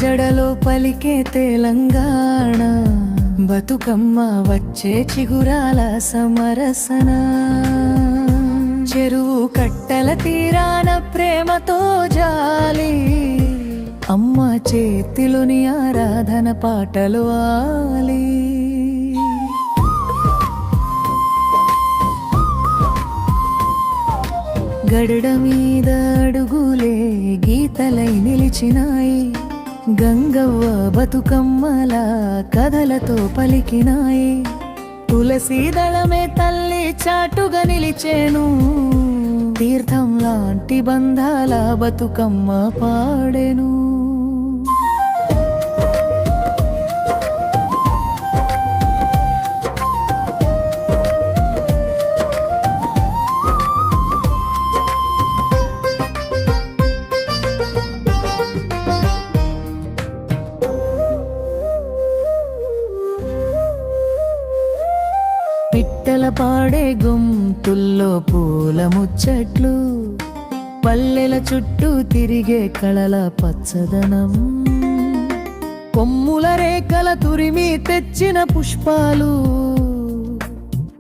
జడలో పలికే తెలంగాణ బతుకమ్మ వచ్చే చిగురాల సమరసన చెరువు కట్టల తీరాన ప్రేమతో జాలి అమ్మ చేతిలోని ఆరాధన పాటలు ఆలి గడడ మీద అడుగులే గీతలై నిలిచినాయి గంగవ్వ బతుకమ్మల కథలతో పలికినాయి తులసి దళమే తల్లి చాటుగా నిలిచేను తీర్థం లాంటి బంధాల బతుకమ్మ పాడెను పిట్టల పాడే గొంతుల్లో పూల ముచ్చట్లు పల్లెల చుట్టూ తిరిగే కళల పచ్చదనం కొమ్ముల రేఖల తురిమి తెచ్చిన పుష్పాలు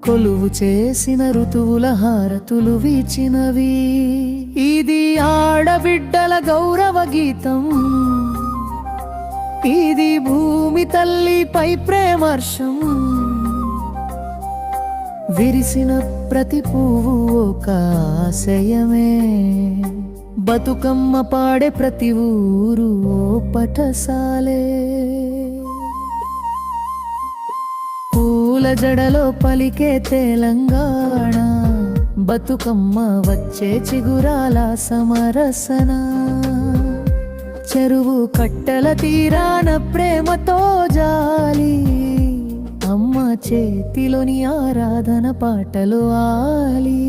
కొలువు చేసిన ఋతువుల హారతులు వీచినవి ఇది ఆడబిడ్డల గౌరవ గీతం ఇది భూమి తల్లిపై ప్రేమర్షం విరిసిన ప్రతి పువ్వు ఒక ఆశయమే బతుకమ్మ పాడే ప్రతి ఊరు ఓ పఠశాలే పూల జడలో పలికే తెలంగాణ బతుకమ్మ వచ్చే చిగురాల సమరసన చెరువు కట్టల తీరాన ప్రేమతో జాలి అమ్మ చేతిలోని ఆరాధన పాటలు ఆలి